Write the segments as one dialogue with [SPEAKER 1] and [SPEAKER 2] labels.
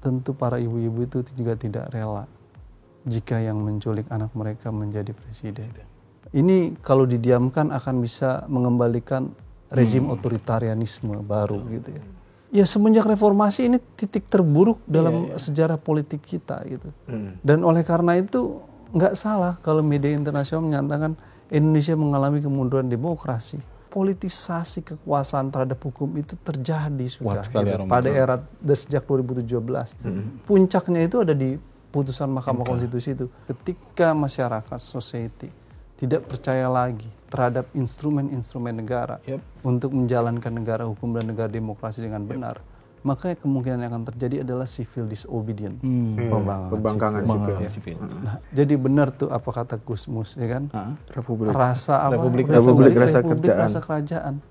[SPEAKER 1] tentu para ibu-ibu itu juga tidak rela jika yang menculik anak mereka menjadi presiden. Ini kalau didiamkan akan bisa mengembalikan rezim otoritarianisme baru gitu ya. Ya semenjak reformasi ini titik terburuk dalam sejarah politik kita gitu. Dan oleh karena itu nggak salah kalau media internasional menyatakan Indonesia mengalami kemunduran demokrasi. Politisasi kekuasaan terhadap hukum itu terjadi sudah gitu, pada era sejak 2017. Puncaknya itu ada di putusan Mahkamah Konstitusi itu. Ketika masyarakat, society tidak percaya lagi terhadap instrumen-instrumen negara untuk menjalankan negara hukum dan negara demokrasi dengan benar, maka kemungkinan yang akan terjadi adalah civil disobedience,
[SPEAKER 2] pembangkangan sipil.
[SPEAKER 1] Nah, jadi benar tuh apa kata Gus Mus, ya kan?
[SPEAKER 2] Republik
[SPEAKER 1] rasa kerajaan.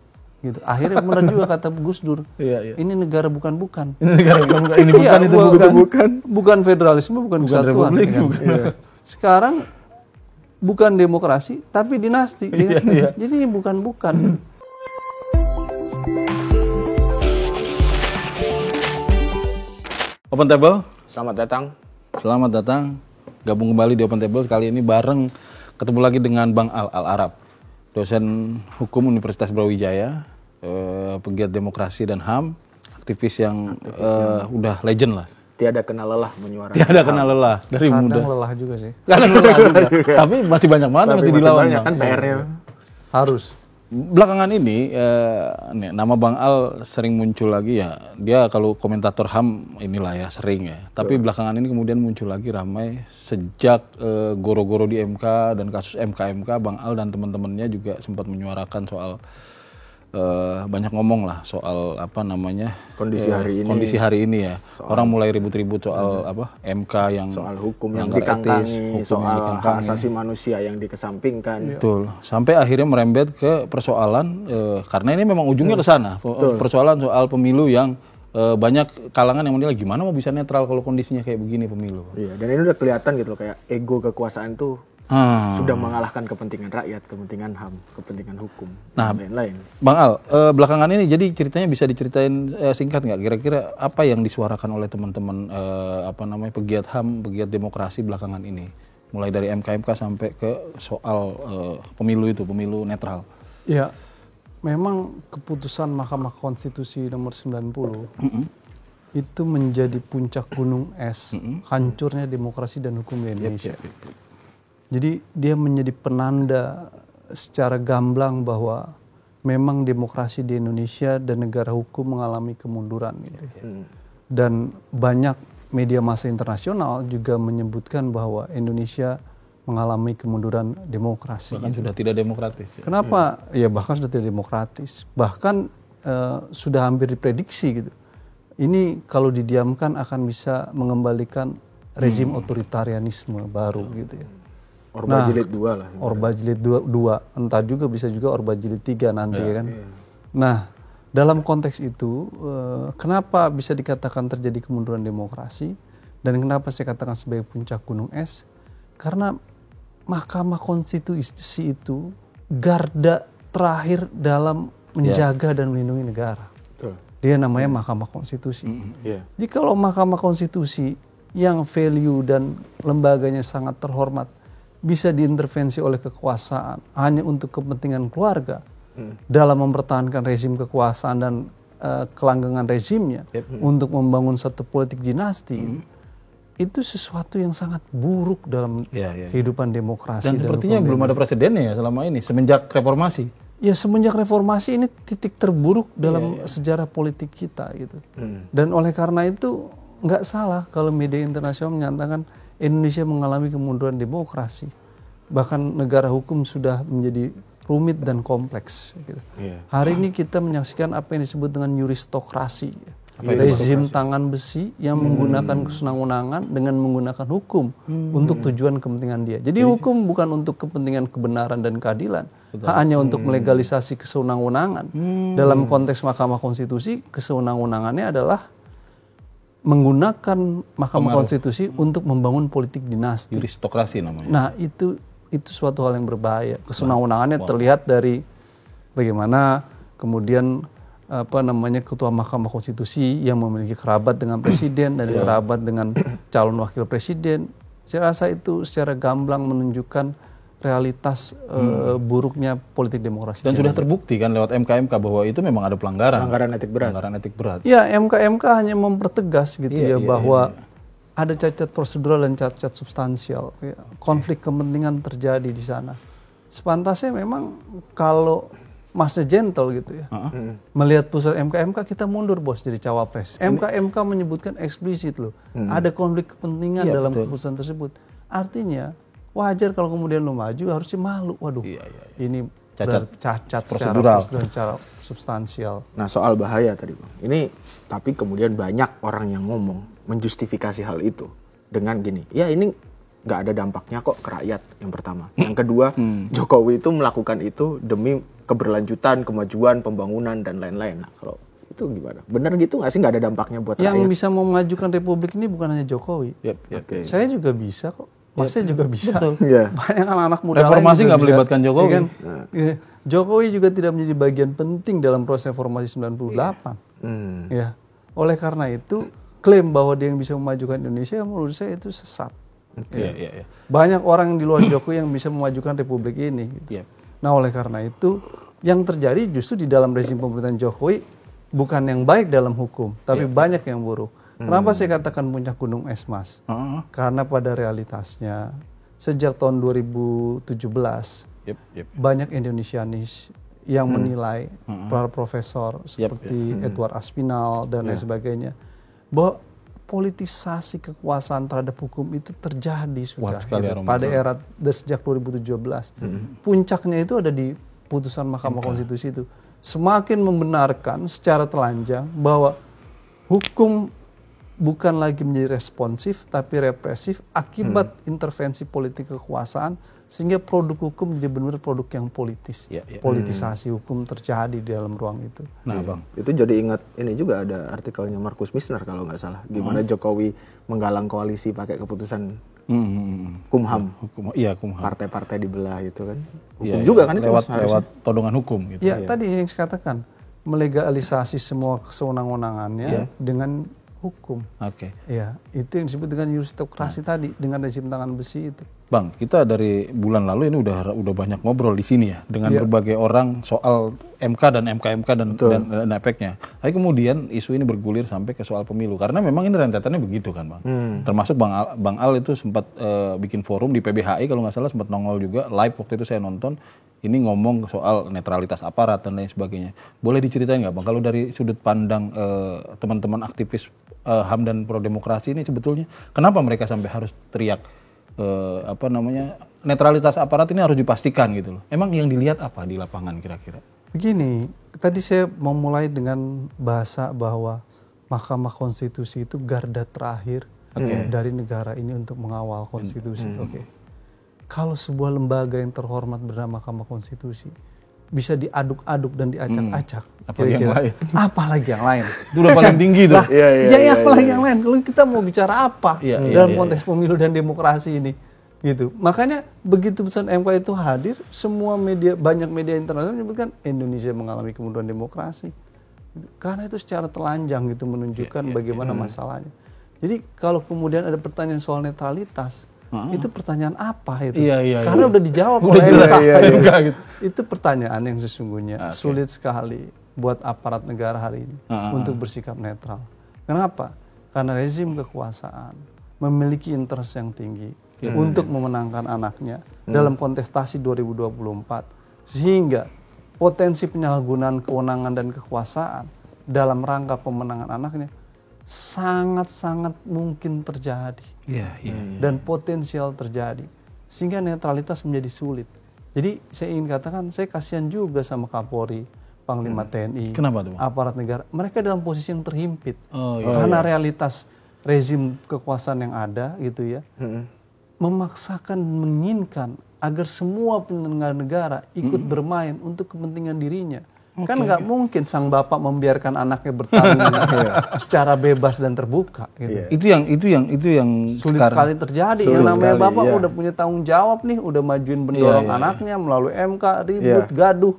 [SPEAKER 1] Gitu. Akhirnya benar juga kata Gus Dur. Ini negara bukan.
[SPEAKER 2] Ini
[SPEAKER 1] bukan federalisme, bukan kesatuan.
[SPEAKER 2] Republik,
[SPEAKER 1] kan? Sekarang bukan demokrasi, tapi dinasti. Jadi ini bukan.
[SPEAKER 3] Open Table.
[SPEAKER 2] Selamat datang. Gabung kembali di Open Table. Kali ini ketemu lagi dengan Bang Al-Arab, dosen hukum Universitas Brawijaya, pegiat demokrasi dan HAM, aktivis yang udah legend lah.
[SPEAKER 3] Tiada kenal lelah menyuarakan.
[SPEAKER 2] Tiada kenal lelah dari
[SPEAKER 1] Kadang
[SPEAKER 2] muda.
[SPEAKER 1] lelah juga sih.
[SPEAKER 2] Kadang lelah juga. Tapi masih banyak banget yang mesti dilawan.
[SPEAKER 3] Banyak kan PR-nya.
[SPEAKER 1] Harus.
[SPEAKER 2] Belakangan ini nama Bang Al sering muncul lagi ya. Dia kalau komentator HAM inilah ya sering ya. Tapi belakangan ini kemudian muncul lagi ramai sejak goro-goro di MK dan kasus MK Bang Al dan teman-temannya juga sempat menyuarakan soal banyak ngomong lah soal
[SPEAKER 3] kondisi hari ini
[SPEAKER 2] ya. Orang mulai ribut-ribut soal MK yang
[SPEAKER 3] soal hukum yang
[SPEAKER 2] etis,
[SPEAKER 3] dikangkangi, soal hak asasi manusia yang dikesampingkan.
[SPEAKER 2] Betul. Sampai akhirnya merembet ke persoalan karena ini memang ujungnya ke sana. Persoalan soal pemilu yang banyak kalangan yang menilai gimana mau bisa netral kalau kondisinya kayak begini pemilu.
[SPEAKER 3] Iya, dan ini udah kelihatan gitu loh, kayak ego kekuasaan tuh sudah mengalahkan kepentingan rakyat, kepentingan HAM, kepentingan hukum, dan lain-lain.
[SPEAKER 2] Bang Al, belakangan ini jadi ceritanya bisa diceritain singkat nggak? Kira-kira apa yang disuarakan oleh teman-teman pegiat HAM, pegiat demokrasi belakangan ini? Mulai dari MK sampai ke soal pemilu netral.
[SPEAKER 1] Ya, memang keputusan Mahkamah Konstitusi nomor 90 itu menjadi puncak gunung es hancurnya demokrasi dan hukum di Indonesia. Jadi dia menjadi penanda secara gamblang bahwa memang demokrasi di Indonesia dan negara hukum mengalami kemunduran gitu. Dan banyak media massa internasional juga menyebutkan bahwa Indonesia mengalami kemunduran demokrasi.
[SPEAKER 2] Bahkan sudah tidak demokratis. Ya?
[SPEAKER 1] Kenapa? Ya bahkan sudah tidak demokratis. Bahkan sudah hampir diprediksi gitu. Ini kalau didiamkan akan bisa mengembalikan rezim otoritarianisme baru gitu ya.
[SPEAKER 3] Orba jilid 2 lah.
[SPEAKER 1] Orba jilid 2, entah juga bisa juga Orba jilid 3 nanti ya kan. Nah, dalam konteks itu kenapa bisa dikatakan terjadi kemunduran demokrasi dan kenapa saya katakan sebagai puncak gunung es? Karena Mahkamah Konstitusi itu garda terakhir dalam menjaga dan melindungi negara. Dia namanya Mahkamah Konstitusi. Jadi kalau Mahkamah Konstitusi yang value dan lembaganya sangat terhormat bisa diintervensi oleh kekuasaan hanya untuk kepentingan keluarga dalam mempertahankan rezim kekuasaan dan kelanggengan rezimnya untuk membangun satu politik dinasti, itu sesuatu yang sangat buruk dalam kehidupan demokrasi.
[SPEAKER 2] Dan sepertinya belum ada presidennya ya selama ini semenjak reformasi.
[SPEAKER 1] Ya semenjak reformasi ini titik terburuk dalam sejarah politik kita gitu. Dan oleh karena itu nggak salah kalau media internasional menyatakan Indonesia mengalami kemunduran demokrasi. Bahkan negara hukum sudah menjadi rumit dan kompleks. Gitu. Hari ini kita menyaksikan apa yang disebut dengan yuristokrasi. Rezim tangan besi yang menggunakan kesenang-wenangan dengan menggunakan hukum untuk tujuan kepentingan dia. Jadi hukum bukan untuk kepentingan kebenaran dan keadilan. Hanya untuk melegalisasi kesenang-wenangan. Dalam konteks Mahkamah Konstitusi, kesenang-wenangannya adalah menggunakan Mahkamah Konstitusi untuk membangun politik dinasti.
[SPEAKER 2] Yuristokrasi namanya.
[SPEAKER 1] Nah, itu suatu hal yang berbahaya. Kesenang-wenangannya terlihat dari bagaimana kemudian Ketua Mahkamah Konstitusi yang memiliki kerabat dengan presiden dan kerabat dengan calon wakil presiden. Saya rasa itu secara gamblang menunjukkan realitas buruknya politik demokrasi.
[SPEAKER 2] Dan sudah terbukti kan lewat MK bahwa itu memang ada pelanggaran etik berat.
[SPEAKER 1] Ya, MK hanya mempertegas gitu bahwa ada cacat prosedural dan cacat substansial. Konflik kepentingan terjadi di sana. Sepantasnya memang kalau masih gentle gitu ya. Melihat putusan MK kita mundur bos jadi cawapres. MK menyebutkan eksplisit loh. Ada konflik kepentingan dalam keputusan tersebut. Artinya wajar kalau kemudian lo maju harusnya malu. Waduh, ini cacat prosedural secara substansial.
[SPEAKER 3] Nah soal bahaya tadi Bang. Ini tapi kemudian banyak orang yang ngomong menjustifikasi hal itu dengan gini. Ya ini nggak ada dampaknya kok ke rakyat yang pertama. Yang kedua, Jokowi itu melakukan itu demi keberlanjutan, kemajuan, pembangunan dan lain-lain. Nah kalau itu gimana? Benar gitu nggak sih nggak ada dampaknya buat rakyat?
[SPEAKER 1] Yang bisa memajukan republik ini bukan hanya Jokowi. Saya juga bisa kok. Masnya juga bisa. Banyak anak muda
[SPEAKER 2] reformasi nggak melibatkan Jokowi.
[SPEAKER 1] Kan? Jokowi juga tidak menjadi bagian penting dalam proses reformasi 98. Ya. Oleh karena itu, klaim bahwa dia yang bisa memajukan Indonesia menurut saya itu sesat. Banyak orang di luar Jokowi yang bisa memajukan republik ini. Gitu. Nah, oleh karena itu, yang terjadi justru di dalam rezim pemerintahan Jokowi bukan yang baik dalam hukum, tapi banyak yang buruk. Kenapa saya katakan puncak gunung es, Mas? Karena pada realitasnya sejak tahun 2017 banyak Indonesianis yang menilai para profesor seperti Edward Aspinall dan lain sebagainya bahwa politisasi kekuasaan terhadap hukum itu terjadi sudah pada era sejak 2017. Puncaknya itu ada di putusan Mahkamah Konstitusi itu. Semakin membenarkan secara telanjang bahwa hukum bukan lagi menjadi responsif tapi represif akibat intervensi politik kekuasaan sehingga produk hukum menjadi benar-benar produk yang politis. Politisasi hukum terjadi di dalam ruang itu.
[SPEAKER 3] Nah, Bang, itu jadi ingat ini juga ada artikelnya Markus Misner kalau nggak salah. Gimana Jokowi menggalang koalisi pakai keputusan Kumham.
[SPEAKER 2] Kumham.
[SPEAKER 3] Partai-partai dibelah itu kan. Hukum juga kan itu
[SPEAKER 2] lewat todongan hukum gitu.
[SPEAKER 1] Tadi yang saya katakan melegalisasi semua kesewenang-wenangannya dengan hukum. Ya, itu yang disebut dengan justisiokrasi tadi dengan rezim tangan besi itu.
[SPEAKER 2] Bang, kita dari bulan lalu ini udah banyak ngobrol di sini ya dengan berbagai orang soal MK dan dan efeknya. Tapi kemudian isu ini bergulir sampai ke soal pemilu karena memang ini rentetannya begitu kan, Bang. Termasuk Bang Al itu sempat bikin forum di PBHI kalau nggak salah, sempat nongol juga live waktu itu saya nonton. Ini ngomong soal netralitas aparat dan lain sebagainya. Boleh diceritain nggak, Bang? Kalau dari sudut pandang teman-teman aktivis HAM dan pro demokrasi ini sebetulnya kenapa mereka sampai harus teriak netralitas aparat ini harus dipastikan gitu loh. Emang yang dilihat apa di lapangan kira-kira?
[SPEAKER 1] Begini, tadi saya mau mulai dengan bahasa bahwa Mahkamah Konstitusi itu garda terakhir dari negara ini untuk mengawal konstitusi. Kalau sebuah lembaga yang terhormat bernama Mahkamah Konstitusi bisa diaduk-aduk dan diacak-acak, apalagi yang lain?
[SPEAKER 2] Itu udah paling tinggi tuh.
[SPEAKER 1] Apalagi yang lain? Kalau kita mau bicara apa dalam konteks pemilu dan demokrasi ini, gitu. Makanya begitu putusan MK itu hadir, semua media, banyak media internasional menyebutkan Indonesia mengalami kemunduran demokrasi, karena itu secara telanjang gitu menunjukkan bagaimana masalahnya. Jadi kalau kemudian ada pertanyaan soal netralitas, itu pertanyaan apa itu? Karena udah dijawab oleh MK. Itu pertanyaan yang sesungguhnya sulit sekali buat aparat negara hari ini untuk bersikap netral. Kenapa? Karena rezim kekuasaan memiliki interest yang tinggi untuk memenangkan anaknya dalam kontestasi 2024, sehingga potensi penyalahgunaan kewenangan dan kekuasaan dalam rangka pemenangan anaknya sangat-sangat mungkin terjadi dan potensial terjadi, sehingga netralitas menjadi sulit. Jadi saya ingin katakan, saya kasihan juga sama Kapolri, Panglima TNI, aparat negara. Mereka dalam posisi yang terhimpit karena realitas rezim kekuasaan yang ada gitu ya, memaksakan, menginginkan agar semua penyelenggara negara ikut bermain untuk kepentingan dirinya. Kan nggak mungkin sang bapak membiarkan anaknya bertanding secara bebas dan terbuka. Gitu.
[SPEAKER 2] Itu yang
[SPEAKER 1] sulit sekali terjadi. Yang namanya bapak udah punya tanggung jawab nih, udah majuin mendorong anaknya melalui MK, ribut, gaduh.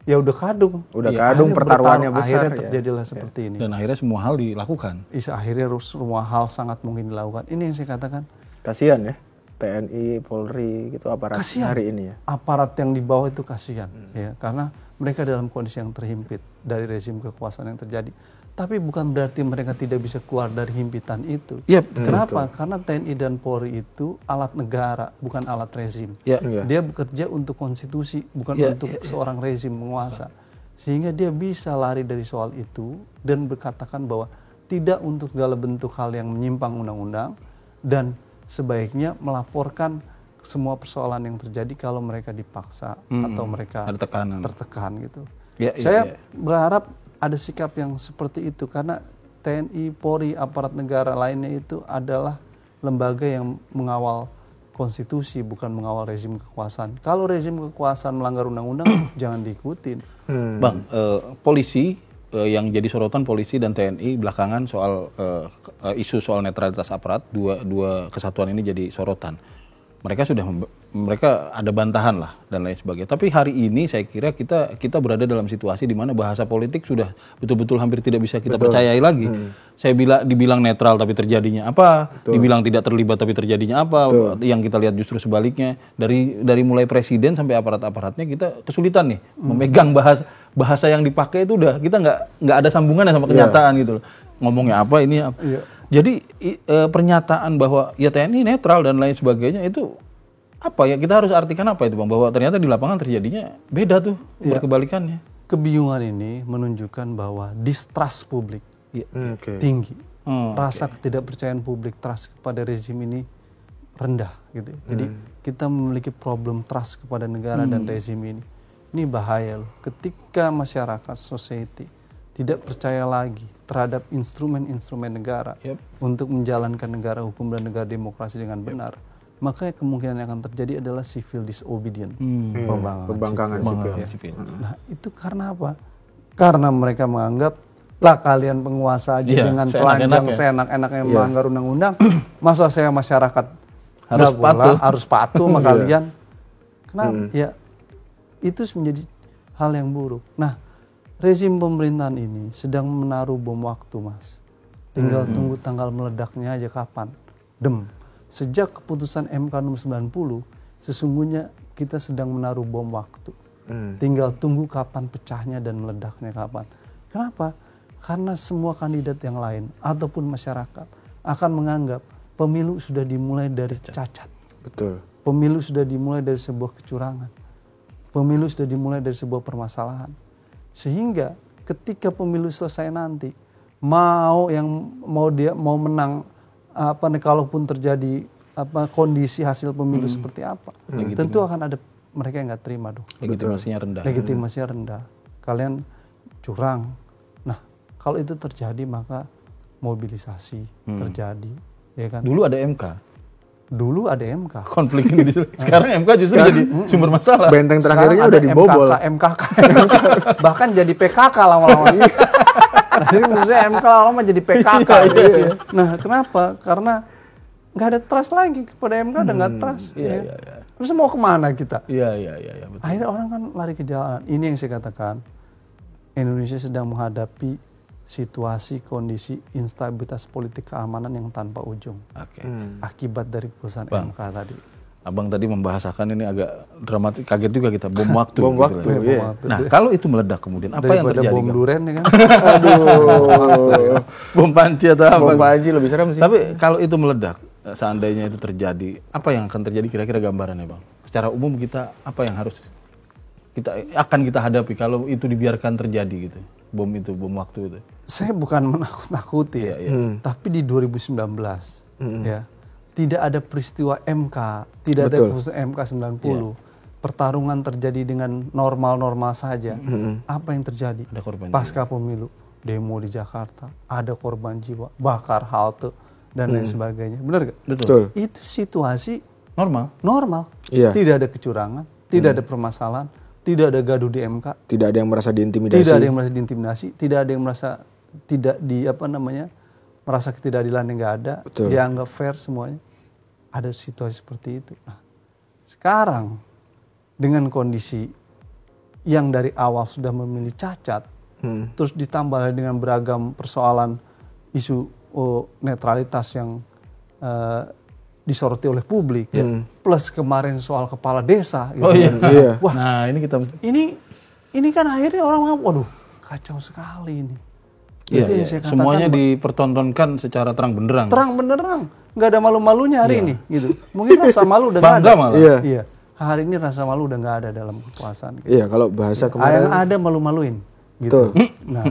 [SPEAKER 1] ya udah kadung.
[SPEAKER 3] Udah
[SPEAKER 1] Ya,
[SPEAKER 3] kadung,
[SPEAKER 1] akhirnya
[SPEAKER 3] pertaruhannya
[SPEAKER 1] bertarung,
[SPEAKER 3] besar,
[SPEAKER 1] akhirnya
[SPEAKER 3] ya.
[SPEAKER 1] terjadilah seperti ini.
[SPEAKER 2] Dan akhirnya semua hal dilakukan.
[SPEAKER 1] Akhirnya semua hal sangat mungkin dilakukan. Ini yang saya katakan,
[SPEAKER 3] Kasihan ya TNI, Polri gitu aparat
[SPEAKER 1] kasihan.
[SPEAKER 3] hari ini ya.
[SPEAKER 1] Aparat yang di bawah itu kasihan, ya, karena mereka dalam kondisi yang terhimpit dari rezim kekuasaan yang terjadi. Tapi bukan berarti mereka tidak bisa keluar dari himpitan itu.
[SPEAKER 2] Iya,
[SPEAKER 1] Kenapa? Karena TNI dan Polri itu alat negara, bukan alat rezim.
[SPEAKER 2] Ya.
[SPEAKER 3] Iya.
[SPEAKER 1] Dia bekerja untuk konstitusi, bukan untuk seorang rezim penguasa. Sehingga dia bisa lari dari soal itu dan berkatakan bahwa tidak untuk segala bentuk hal yang menyimpang undang-undang, dan sebaiknya melaporkan semua persoalan yang terjadi kalau mereka dipaksa atau mereka
[SPEAKER 2] Ada tekanan.
[SPEAKER 1] tertekan gitu.
[SPEAKER 2] Ya,
[SPEAKER 1] Saya berharap ada sikap yang seperti itu, karena TNI, Polri, aparat negara lainnya itu adalah lembaga yang mengawal konstitusi, bukan mengawal rezim kekuasaan. Kalau rezim kekuasaan melanggar undang-undang jangan diikutin.
[SPEAKER 2] Bang, polisi yang jadi sorotan polisi dan TNI belakangan soal isu soal netralitas aparat, dua kesatuan ini jadi sorotan. Mereka ada bantahan lah dan lain sebagainya. Tapi hari ini saya kira kita berada dalam situasi di mana bahasa politik sudah betul-betul hampir tidak bisa kita percayai lagi. Saya dibilang netral tapi terjadinya apa? Dibilang tidak terlibat tapi terjadinya apa? Yang kita lihat justru sebaliknya. Dari mulai presiden sampai aparat-aparatnya kita kesulitan nih memegang bahasa yang dipakai itu udah kita nggak ada sambungannya sama kenyataan gitu loh. Ngomongnya apa ini apa. Jadi pernyataan bahwa ya TNI netral dan lain sebagainya itu apa ya, kita harus artikan apa itu Bang, bahwa ternyata di lapangan terjadinya beda tuh, berkebalikannya.
[SPEAKER 1] Kebingungan ini menunjukkan bahwa distrust publik tinggi. Rasa ketidakpercayaan publik, trust kepada rezim ini rendah gitu. Jadi kita memiliki problem trust kepada negara dan rezim ini. Ini bahaya loh. Ketika masyarakat, society tidak percaya lagi terhadap instrumen-instrumen negara untuk menjalankan negara hukum dan negara demokrasi dengan benar, maka kemungkinan yang akan terjadi adalah civil disobedience,
[SPEAKER 3] pembangkangan
[SPEAKER 2] sipil.
[SPEAKER 1] Nah itu karena apa? Karena mereka menganggap lah kalian penguasa aja dengan telanjang seenak-enaknya melanggar undang-undang, masa saya masyarakat harus patuh sama kalian? Kenapa? Ya itu menjadi hal yang buruk. Nah, rezim pemerintahan ini sedang menaruh bom waktu, Mas. Tinggal tunggu tanggal meledaknya aja kapan. Sejak keputusan MK nomor 90, sesungguhnya kita sedang menaruh bom waktu. Tinggal tunggu kapan pecahnya dan meledaknya kapan. Kenapa? Karena semua kandidat yang lain ataupun masyarakat akan menganggap pemilu sudah dimulai dari cacat.
[SPEAKER 3] Betul.
[SPEAKER 1] Pemilu sudah dimulai dari sebuah kecurangan. Pemilu sudah dimulai dari sebuah permasalahan. Sehingga ketika pemilu selesai nanti, mau menang kalaupun terjadi kondisi hasil pemilu seperti apa, tentu akan ada mereka yang nggak terima dong.
[SPEAKER 2] Legitimasinya rendah.
[SPEAKER 1] Legitimasinya rendah. Kalian curang. Nah, kalau itu terjadi maka mobilisasi terjadi, ya kan?
[SPEAKER 2] Dulu ada MK.
[SPEAKER 1] Dulu ada MK.
[SPEAKER 2] Konflik ini sekarang MK justru jadi sumber masalah.
[SPEAKER 3] Benteng terakhirnya udah dibobol.
[SPEAKER 1] MKK. Bahkan jadi PKK lama-lama. Nah, jadi maksudnya MK lama-lama jadi PKK. Nah, kenapa? Karena nggak ada trust lagi kepada MK, udah nggak trust. Terus mau kemana kita?
[SPEAKER 2] Iya, betul.
[SPEAKER 1] Akhirnya orang kan lari ke jalan. Ini yang saya katakan. Indonesia sedang menghadapi situasi, kondisi instabilitas politik keamanan yang tanpa ujung. Akibat dari putusan MK tadi.
[SPEAKER 2] Abang tadi membahasakan ini agak dramatis, kaget juga kita, bom waktu.
[SPEAKER 3] Bom
[SPEAKER 2] gitu
[SPEAKER 3] waktu,
[SPEAKER 2] lah. Nah, kalau itu meledak kemudian, apa yang terjadi?
[SPEAKER 1] Bom duren ya kan?
[SPEAKER 2] Bom panci atau apa?
[SPEAKER 3] Bom panci lebih serem sih.
[SPEAKER 2] Tapi kalau itu meledak, seandainya itu terjadi, apa yang akan terjadi kira-kira gambarannya Bang? Secara umum kita, apa yang harus kita hadapi kalau itu dibiarkan terjadi gitu? Bom waktu itu.
[SPEAKER 1] Saya bukan menakut-nakuti tapi di 2019 ya tidak ada peristiwa MK, tidak ada keputusan MK 90. Pertarungan terjadi dengan normal-normal saja. Apa yang terjadi?
[SPEAKER 2] Ada korban
[SPEAKER 1] pasca pemilu, demo di Jakarta, ada korban jiwa, bakar halte dan lain sebagainya. Benar gak?
[SPEAKER 2] Betul.
[SPEAKER 1] Itu situasi
[SPEAKER 2] normal.
[SPEAKER 3] Iya.
[SPEAKER 1] Tidak ada kecurangan, tidak ada permasalahan, tidak ada gaduh di MK,
[SPEAKER 3] tidak ada yang merasa diintimidasi,
[SPEAKER 1] tidak ada yang merasa merasa ketidakadilan yang nggak ada, dianggap fair semuanya. Ada situasi seperti itu. Nah, sekarang dengan kondisi yang dari awal sudah memilih cacat, terus ditambah dengan beragam persoalan isu netralitas yang disoroti oleh publik, plus kemarin soal kepala desa. Gitu.
[SPEAKER 2] Oh iya.
[SPEAKER 3] Iya.
[SPEAKER 1] Wah,
[SPEAKER 2] Nah ini kita
[SPEAKER 1] ini kan akhirnya orang ngomong, waduh kacau sekali ini.
[SPEAKER 2] iya,
[SPEAKER 1] Itu yang
[SPEAKER 2] iya.
[SPEAKER 1] saya katakan,
[SPEAKER 2] Semuanya dipertontonkan secara terang benderang.
[SPEAKER 1] terang benderang, nggak ada malu-malunya hari ini, gitu. Mungkin rasa malu udah nggak
[SPEAKER 2] Bangga
[SPEAKER 1] ada.
[SPEAKER 2] malah.
[SPEAKER 1] Iya. Hari ini rasa malu udah nggak ada dalam kekuasaan.
[SPEAKER 3] Iya, kalau bahasa kemarin
[SPEAKER 1] Yang ada malu-maluin, gitu.
[SPEAKER 3] Betul.
[SPEAKER 1] Nah,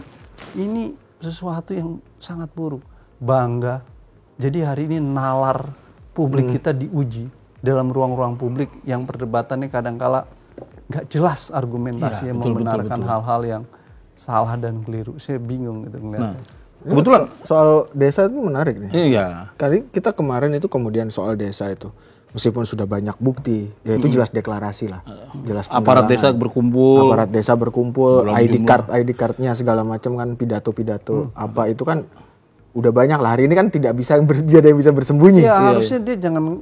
[SPEAKER 1] ini sesuatu yang sangat buruk. Bangga. Jadi hari ini nalar publik kita diuji dalam ruang-ruang publik yang perdebatannya kadangkala nggak jelas argumentasinya, membenarkan hal-hal yang salah dan keliru. Saya bingung gitu ngeliatnya.
[SPEAKER 2] Kebetulan
[SPEAKER 3] soal desa itu menarik nih.
[SPEAKER 2] iya.
[SPEAKER 3] Kali kita kemarin itu kemudian soal desa itu, meskipun sudah banyak bukti, ya itu jelas deklarasi lah, jelas
[SPEAKER 2] Aparat desa berkumpul.
[SPEAKER 3] aparat desa berkumpul,
[SPEAKER 2] Dalam
[SPEAKER 3] ID cardnya segala macam kan, pidato apa itu kan udah banyak lah. Hari ini kan tidak bisa ada yang bisa bersembunyi.
[SPEAKER 1] Iya, harusnya dia jangan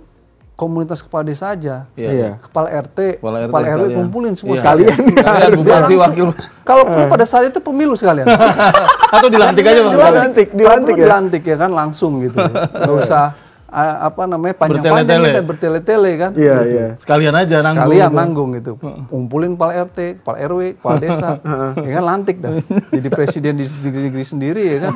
[SPEAKER 1] komunitas kepala desa aja.
[SPEAKER 3] Iya.
[SPEAKER 1] Kepala RT,
[SPEAKER 2] Kepala RT
[SPEAKER 1] kepala RW
[SPEAKER 2] sekalian.
[SPEAKER 1] kumpulin semua
[SPEAKER 2] Iya.
[SPEAKER 3] Sekalian.
[SPEAKER 2] Kalian bupati wakil
[SPEAKER 1] Kalau perlu pada saat itu pemilu sekalian.
[SPEAKER 2] atau dilantik aja Bang.
[SPEAKER 3] Dilantik
[SPEAKER 1] Kalau perlu
[SPEAKER 3] ya.
[SPEAKER 1] dilantik ya kan langsung gitu. Nggak usah panjang-panjang
[SPEAKER 2] Bertele-tele.
[SPEAKER 1] dan bertele-tele kan.
[SPEAKER 3] Iya, iya.
[SPEAKER 2] Sekalian aja nanggung.
[SPEAKER 1] Sekalian nanggung gitu. Kumpulin kepala RT, kepala RW, kepala desa. Ya kan lantik dah. Jadi presiden di negeri sendiri ya kan.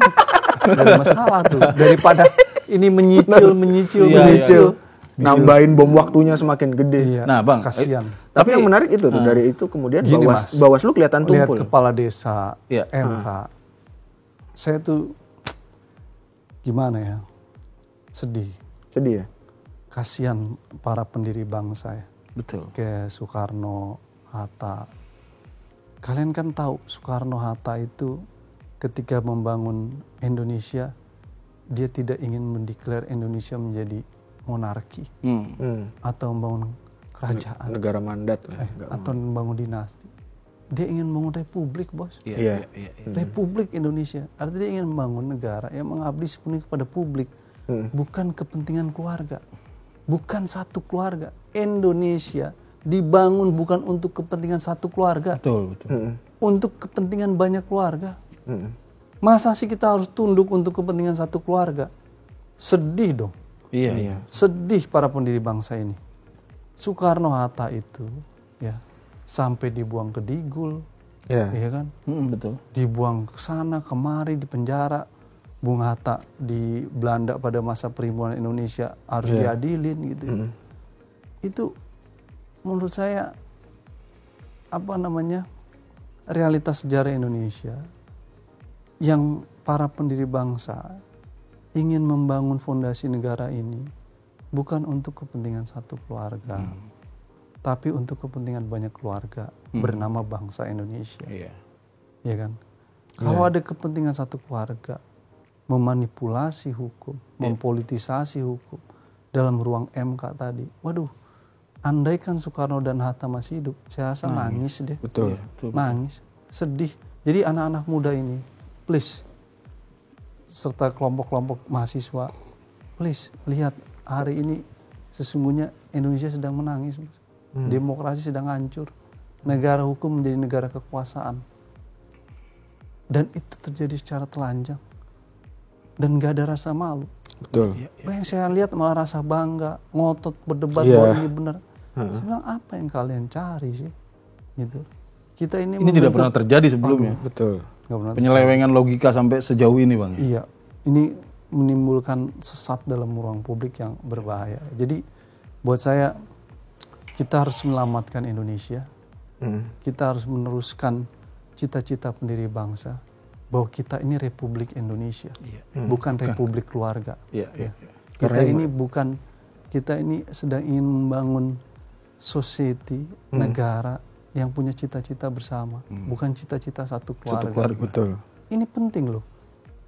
[SPEAKER 1] Gak ada masalah tuh. Daripada ini menyicil.
[SPEAKER 3] Nambahin bom waktunya semakin gede.
[SPEAKER 1] Iya,
[SPEAKER 2] Nah, Bang,
[SPEAKER 1] kasihan.
[SPEAKER 3] Tapi yang menarik itu tuh dari itu kemudian
[SPEAKER 1] Gini, Mas.
[SPEAKER 3] Bawaslu kelihatan
[SPEAKER 1] Lihat
[SPEAKER 3] tumpul.
[SPEAKER 1] kepala desa,
[SPEAKER 2] Iya.
[SPEAKER 1] MK. Saya tuh gimana ya? Sedih.
[SPEAKER 3] Sedih ya.
[SPEAKER 1] Kasihan para pendiri bangsa ya.
[SPEAKER 2] Betul.
[SPEAKER 1] Kayak Soekarno, Hatta. Kalian kan tahu Soekarno, Hatta itu ketika membangun Indonesia, dia tidak ingin mendeklar Indonesia menjadi monarki atau membangun kerajaan
[SPEAKER 3] Negara mandat lah.
[SPEAKER 1] atau membangun dinasti. Dia ingin membangun republik, bos.
[SPEAKER 3] Iya.
[SPEAKER 1] Republik Indonesia. Artinya dia ingin membangun negara yang mengabdi sepenuhnya kepada publik, bukan kepentingan keluarga, bukan satu keluarga. Indonesia dibangun bukan untuk kepentingan satu keluarga,
[SPEAKER 2] Betul.
[SPEAKER 1] untuk kepentingan banyak keluarga. Masa sih kita harus tunduk untuk kepentingan satu keluarga? Sedih dong.
[SPEAKER 2] Iya.
[SPEAKER 1] Sedih para pendiri bangsa ini. Soekarno, Hatta itu ya sampai dibuang ke Digul,
[SPEAKER 3] Iya.
[SPEAKER 1] ya kan?
[SPEAKER 2] Betul.
[SPEAKER 1] Dibuang ke sana kemari di penjara. Bung Hatta di Belanda pada masa perimuan Indonesia harus diadilin gitu. Itu menurut saya realitas sejarah Indonesia yang para pendiri bangsa ingin membangun fondasi negara ini bukan untuk kepentingan satu keluarga, tapi untuk kepentingan banyak keluarga bernama bangsa Indonesia.
[SPEAKER 2] Iya.
[SPEAKER 1] Ya kan? Kalau ada kepentingan satu keluarga memanipulasi hukum, mempolitisasi hukum dalam ruang MK tadi, waduh, andaikan Soekarno dan Hatta masih hidup, saya rasa nangis deh.
[SPEAKER 3] Betul.
[SPEAKER 1] Nangis, sedih. Jadi anak-anak muda ini, please, serta kelompok-kelompok mahasiswa, please lihat hari ini sesungguhnya Indonesia sedang menangis, demokrasi sedang hancur, negara hukum menjadi negara kekuasaan, dan itu terjadi secara telanjang dan gak ada rasa malu.
[SPEAKER 3] Betul.
[SPEAKER 1] Yang saya lihat malah rasa bangga, ngotot berdebat bahwa ini benar. Saya bilang apa yang kalian cari sih, gitu. Kita ini
[SPEAKER 2] tidak pernah terjadi sebelumnya.
[SPEAKER 3] Betul.
[SPEAKER 1] Nggak pernah.
[SPEAKER 2] Penyelewengan logika sampai sejauh ini, Bang.
[SPEAKER 1] Iya, ini menimbulkan sesat dalam ruang publik yang berbahaya. Jadi buat saya kita harus menyelamatkan Indonesia. Kita harus meneruskan cita-cita pendiri bangsa bahwa kita ini Republik Indonesia, bukan Republik keluarga.
[SPEAKER 2] Iya.
[SPEAKER 1] Kita ini sedang ingin membangun society, negara yang punya cita-cita bersama, bukan cita-cita satu keluarga.
[SPEAKER 3] Betul.
[SPEAKER 1] Ini penting loh.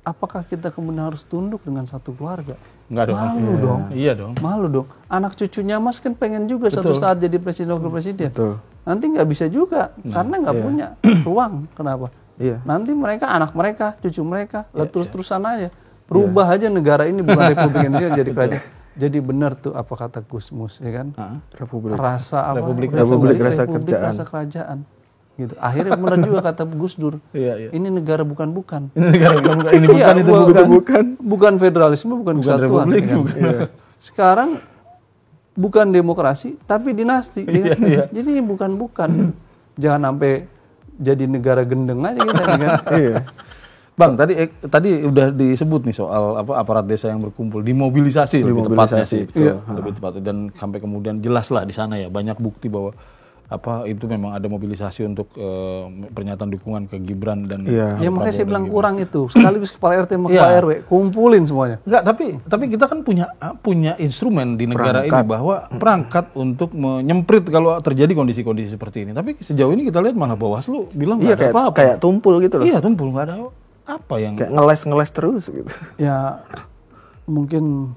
[SPEAKER 1] Apakah kita kemudian harus tunduk dengan satu keluarga?
[SPEAKER 2] Enggak dong.
[SPEAKER 1] Malu dong.
[SPEAKER 2] Iya dong.
[SPEAKER 1] Malu dong. Anak cucunya Mas kan pengen juga suatu saat jadi presiden wakil presiden.
[SPEAKER 3] Betul.
[SPEAKER 1] Nanti nggak bisa juga karena nggak punya ruang. Kenapa?
[SPEAKER 3] Iya.
[SPEAKER 1] Nanti mereka, anak mereka, cucu mereka, terus-terusan aja. Rubah aja negara ini bukan Republik Indonesia jadi kerajaan. Jadi benar tuh apa kata Gusmus, ya kan?
[SPEAKER 3] Republik.
[SPEAKER 1] Rasa apa?
[SPEAKER 2] Republik
[SPEAKER 3] rasa
[SPEAKER 1] Republik
[SPEAKER 3] kerajaan.
[SPEAKER 1] rasa kerajaan. Gitu. Akhirnya benar juga kata Gus Dur.
[SPEAKER 2] Iya.
[SPEAKER 1] Ini negara bukan-bukan.
[SPEAKER 2] Ini negara bukan, ini bukan,
[SPEAKER 1] Iya,
[SPEAKER 2] itu bukan.
[SPEAKER 1] Bukan federalisme, bukan kesatuan.
[SPEAKER 2] republik,
[SPEAKER 1] kan?
[SPEAKER 2] bukan.
[SPEAKER 1] Iya. Sekarang bukan demokrasi, tapi dinasti. Ya kan?
[SPEAKER 2] Iya.
[SPEAKER 1] Jadi ini bukan. Jangan sampai jadi negara gendeng aja kita kan.
[SPEAKER 3] Iya.
[SPEAKER 2] Bang, tadi udah disebut nih soal apa aparat desa yang berkumpul, dimobilisasi lebih tepatnya sih. Lebih tepatnya, dan sampai kemudian jelas lah di sana ya banyak bukti bahwa apa itu memang ada mobilisasi untuk pernyataan dukungan ke Gibran dan
[SPEAKER 3] Iya.
[SPEAKER 1] Ya makanya saya bilang kurang itu. Sekaligus kepala RT sama kepala RW kumpulin semuanya.
[SPEAKER 2] Enggak, tapi kita kan punya instrumen di negara ini bahwa perangkat untuk menyemprit kalau terjadi kondisi-kondisi seperti ini. Tapi sejauh ini kita lihat malah Bawaslu bilang
[SPEAKER 3] Iya,
[SPEAKER 2] nggak ada apa-apa.
[SPEAKER 3] kayak tumpul gitu loh.
[SPEAKER 2] Iya, tumpul nggak ada apa yang
[SPEAKER 3] Kayak ngeles terus gitu.
[SPEAKER 1] Ya mungkin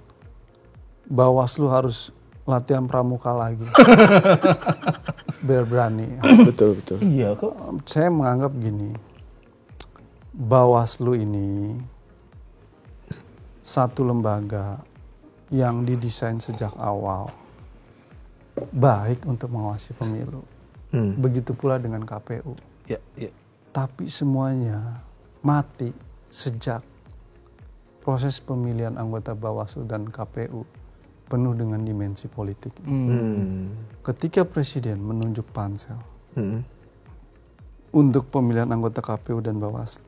[SPEAKER 1] Bawaslu harus latihan pramuka lagi. Biar berani.
[SPEAKER 3] Betul.
[SPEAKER 2] Iya kok.
[SPEAKER 1] Saya menganggap gini, Bawaslu ini satu lembaga yang didesain sejak awal baik untuk mengawasi pemilu. Begitu pula dengan KPU.
[SPEAKER 2] Ya.
[SPEAKER 1] Tapi semuanya mati sejak proses pemilihan anggota Bawaslu dan KPU penuh dengan dimensi politik. Ketika Presiden menunjuk pansel untuk pemilihan anggota KPU dan Bawaslu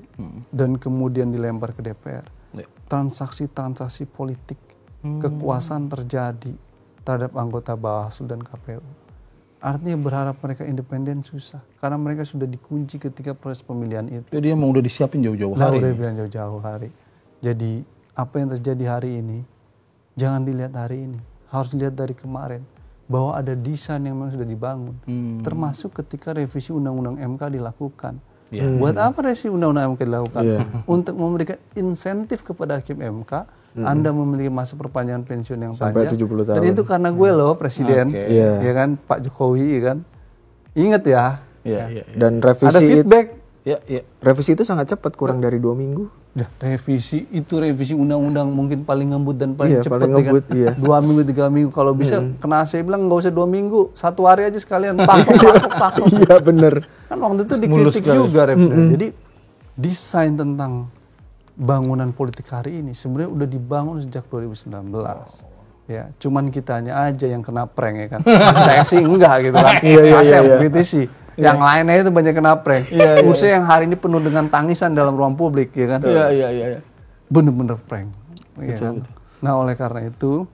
[SPEAKER 1] dan kemudian dilempar ke DPR, transaksi-transaksi politik kekuasaan terjadi terhadap anggota Bawaslu dan KPU. Artinya berharap mereka independen susah karena mereka sudah dikunci ketika proses pemilihan itu.
[SPEAKER 2] Jadi emang udah disiapin jauh-jauh hari.
[SPEAKER 1] Udah bilang jauh-jauh hari. Jadi apa yang terjadi hari ini jangan dilihat hari ini, harus dilihat dari kemarin bahwa ada desain yang memang sudah dibangun, termasuk ketika revisi Undang-Undang MK dilakukan. Buat apa revisi Undang-Undang MK dilakukan? Untuk memberikan insentif kepada hakim MK, Anda memiliki masa perpanjangan pensiun yang
[SPEAKER 3] sampai
[SPEAKER 1] panjang.
[SPEAKER 3] 70 tahun.
[SPEAKER 1] Dan itu karena gue loh Presiden, ya kan Pak Jokowi, ya kan. Ingat ya.
[SPEAKER 3] Dan revisi
[SPEAKER 1] ada feedback.
[SPEAKER 3] Revisi itu sangat cepat, kurang dari 2 minggu.
[SPEAKER 1] Revisi undang-undang mungkin paling ngebut dan paling cepat,
[SPEAKER 3] paling ngebut,
[SPEAKER 1] kan? 2 minggu 3 minggu kalau bisa. Kena saya bilang nggak usah 2 minggu, 1 hari aja sekalian takut.
[SPEAKER 3] Iya bener.
[SPEAKER 1] Kan waktu itu dikritik juga revisi. Jadi desain tentang bangunan politik hari ini sebenarnya udah dibangun sejak 2019. Ya, cuman kitanya aja yang kena prank, ya kan. Saya sih enggak gitu kan. Saya mengkritisi. Yang lainnya itu banyak kena prank. Usia yang hari ini penuh dengan tangisan dalam ruang publik, ya kan.
[SPEAKER 2] Iya.
[SPEAKER 1] Bener-bener prank. Ya kan? Nah, oleh karena itu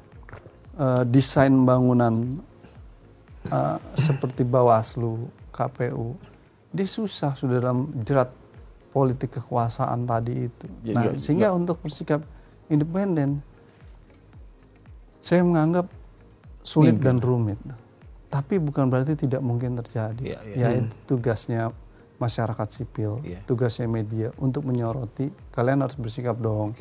[SPEAKER 1] desain bangunan seperti Bawaslu, KPU, dia susah sudah dalam jerat politik kekuasaan tadi itu. Nah, sehingga untuk bersikap independen, saya menganggap sulit dan rumit. Tapi bukan berarti tidak mungkin terjadi. Itu tugasnya masyarakat sipil, tugasnya media untuk menyoroti. Kalian harus bersikap dong.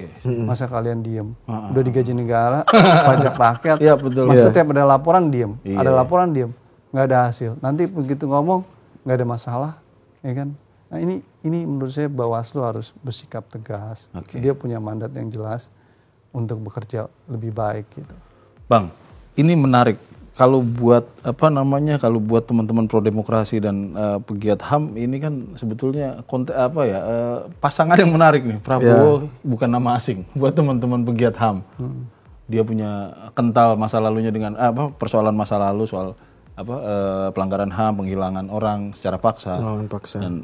[SPEAKER 1] Masa kalian diem? Udah digaji negara, pajak rakyat. Masa setiap ada laporan diem? Ada laporan diem, nggak ada hasil. Nanti begitu ngomong nggak ada masalah, ya kan? Nah ini menurut saya Bawaslu harus bersikap tegas. Dia punya mandat yang jelas untuk bekerja lebih baik gitu.
[SPEAKER 2] Bang, ini menarik. Kalau buat kalau buat teman-teman pro demokrasi dan pegiat HAM ini kan sebetulnya pasangan yang menarik nih. Prabowo bukan nama asing buat teman-teman pegiat HAM. Dia punya kental masa lalunya dengan persoalan masa lalu soal pelanggaran HAM, penghilangan orang secara paksa.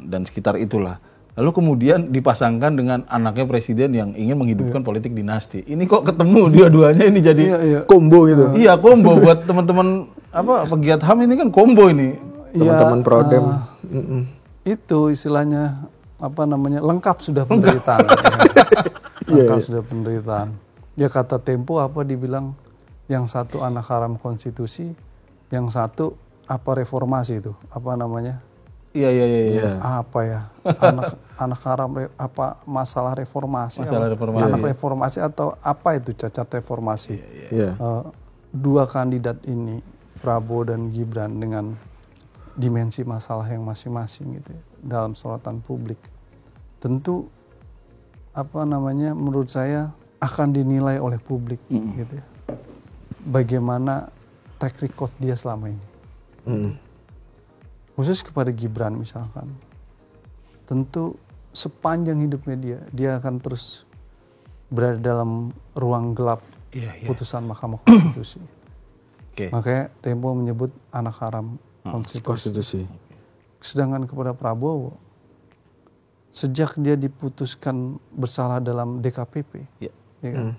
[SPEAKER 2] Dan sekitar itulah. Lalu kemudian dipasangkan dengan anaknya presiden yang ingin menghidupkan politik dinasti. Ini kok ketemu dua-duanya ini jadi
[SPEAKER 3] combo gitu.
[SPEAKER 2] Iya, combo buat teman-teman pegiat HAM ini kan combo ini.
[SPEAKER 3] Teman-teman Prodem.
[SPEAKER 1] Itu istilahnya lengkap sudah penderitaan. Lengkap sudah penderitaan. Ya kata Tempo dibilang yang satu anak haram konstitusi, yang satu reformasi itu,
[SPEAKER 2] Iya.
[SPEAKER 1] Anak haram masalah reformasi. Anak reformasi atau apa itu cacat reformasi. Dua kandidat ini Prabowo dan Gibran dengan dimensi masalah yang masing-masing gitu ya, dalam sorotan publik. Tentu menurut saya akan dinilai oleh publik gitu ya. Bagaimana track record dia selama ini. khusus kepada Gibran misalkan, tentu sepanjang hidupnya dia akan terus berada dalam ruang gelap putusan Mahkamah Konstitusi. Makanya Tempo menyebut anak haram konstitusi. Sedangkan kepada Prabowo, sejak dia diputuskan bersalah dalam DKPP, ya kan?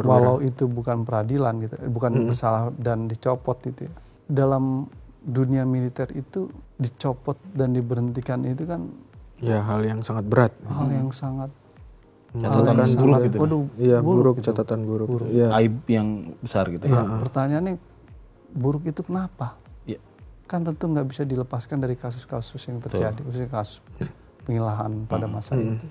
[SPEAKER 1] Walau itu bukan peradilan gitu, bukan bersalah dan dicopot gitu ya. Dalam dunia militer itu dicopot dan diberhentikan itu kan
[SPEAKER 3] ya hal yang sangat berat.
[SPEAKER 1] Hal yang sangat
[SPEAKER 2] catatan buruk gitu.
[SPEAKER 3] Iya, buruk gitu. Catatan buruk. Ya.
[SPEAKER 2] Aib yang besar gitu.
[SPEAKER 1] Ya, pertanyaannya buruk itu kenapa? Ya. Kan tentu nggak bisa dilepaskan dari kasus-kasus yang terjadi, khususnya kasus pengilahan pada masa itu.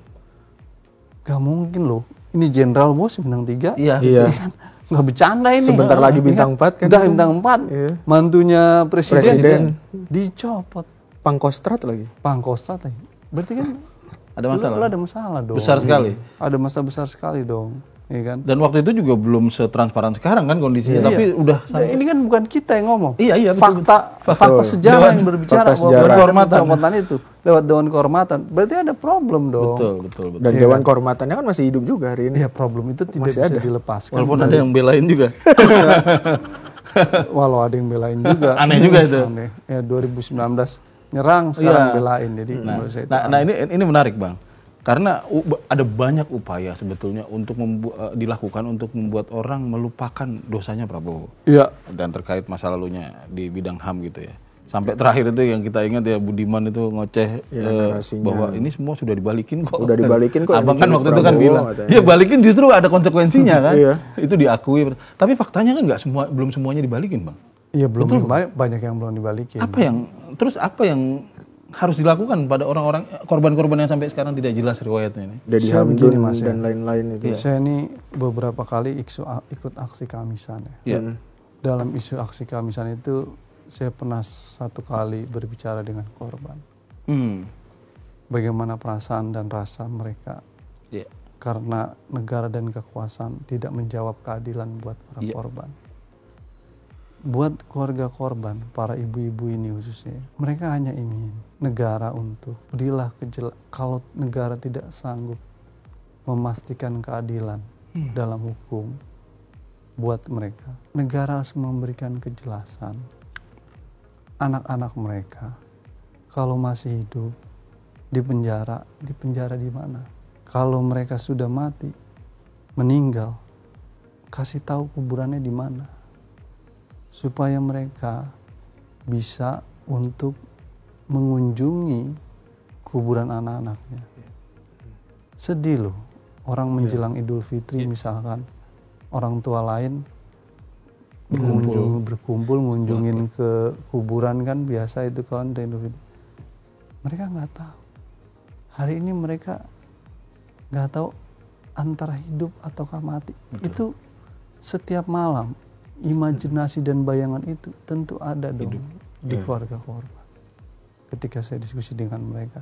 [SPEAKER 1] Gak mungkin loh. Ini Jenderal Bos bintang 3.
[SPEAKER 3] Iya.
[SPEAKER 1] Kan? Nggak bercanda ini.
[SPEAKER 3] Sebentar lagi bintang 4 kan.
[SPEAKER 1] Bintang 4. Iya. Mantunya presiden dicopot.
[SPEAKER 3] Pangkostrat lagi.
[SPEAKER 1] Berarti kan
[SPEAKER 2] ada masalah.
[SPEAKER 1] Ada masalah dong.
[SPEAKER 2] Besar sekali.
[SPEAKER 1] Ada masalah besar sekali dong. Ya kan?
[SPEAKER 2] Dan waktu itu juga belum setransparan sekarang kan kondisinya, tapi udah
[SPEAKER 1] sampai. Ini kan bukan kita yang ngomong.
[SPEAKER 2] Iya,
[SPEAKER 1] fakta sejarah yang berbicara bahwa pencopotan itu lewat Dewan Kehormatan. Berarti ada problem dong.
[SPEAKER 2] Betul.
[SPEAKER 3] Dan Dewan Kehormatannya kan masih hidup juga hari ini.
[SPEAKER 1] Iya, problem itu tidak bisa dilepaskan.
[SPEAKER 2] Walaupun ada yang belain juga.
[SPEAKER 1] Walau ada yang belain juga.
[SPEAKER 2] Aneh juga itu.
[SPEAKER 1] Aneh. Ya 2019 nyerang sekarang belain. Jadi
[SPEAKER 2] ini menarik, Bang. Karena ada banyak upaya sebetulnya untuk dilakukan untuk membuat orang melupakan dosanya Prabowo.
[SPEAKER 1] Iya.
[SPEAKER 2] Dan terkait masa lalunya di bidang HAM gitu ya. Sampai terakhir itu yang kita ingat ya, Budiman itu ngoceh bahwa ini semua sudah dibalikin kok.
[SPEAKER 3] Udah dibalikin kok.
[SPEAKER 2] Abang kan waktu itu kan bilang, ya balikin justru ada konsekuensinya kan. Itu diakui. Tapi faktanya kan belum semuanya dibalikin, Bang.
[SPEAKER 1] Iya, belum. Banyak yang belum dibalikin.
[SPEAKER 2] Apa yang harus dilakukan pada orang-orang korban-korban yang sampai sekarang tidak jelas riwayatnya ini?
[SPEAKER 3] Dari Hamdun dan lain-lain itu.
[SPEAKER 1] Saya ini beberapa kali ikut aksi Kamisan ya. Dalam isu aksi Kamisan itu saya pernah satu kali berbicara dengan korban. Bagaimana perasaan dan rasa mereka karena negara dan kekuasaan tidak menjawab keadilan buat para korban. Buat keluarga korban, para ibu-ibu ini khususnya, mereka hanya ingin negara untuk berilah kalau negara tidak sanggup memastikan keadilan dalam hukum buat mereka, negara harus memberikan kejelasan. Anak-anak mereka kalau masih hidup di penjara di mana? Kalau mereka sudah mati, meninggal, kasih tahu kuburannya di mana, supaya mereka bisa untuk mengunjungi kuburan anak-anaknya. Sedih loh, orang menjelang Idul Fitri misalkan, orang tua lain berkumpul ngunjungin ke kuburan kan biasa itu kalau ada Idul Fitri. Mereka nggak tahu. Hari ini mereka nggak tahu antara hidup ataukah mati. Itu setiap malam. Imajinasi dan bayangan itu tentu ada dong di keluarga korban. Ketika saya diskusi dengan mereka,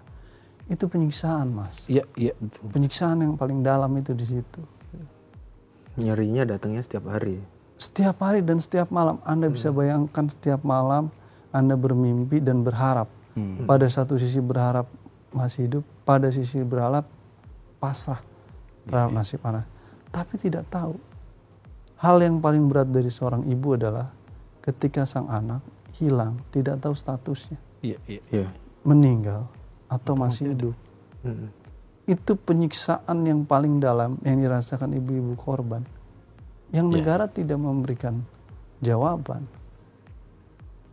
[SPEAKER 1] itu penyiksaan, Mas.
[SPEAKER 2] Iya, betul.
[SPEAKER 1] Penyiksaan yang paling dalam itu di situ.
[SPEAKER 3] Nyerinya datangnya setiap hari.
[SPEAKER 1] Setiap hari dan setiap malam. Anda bisa bayangkan setiap malam Anda bermimpi dan berharap. Pada satu sisi berharap masih hidup, pada sisi berharap pasrah terhadap nasib anak. Tapi tidak tahu. Hal yang paling berat dari seorang ibu adalah ketika sang anak hilang, tidak tahu statusnya. Meninggal atau masih hidup. Itu penyiksaan yang paling dalam yang dirasakan ibu-ibu korban. Yang negara tidak memberikan jawaban.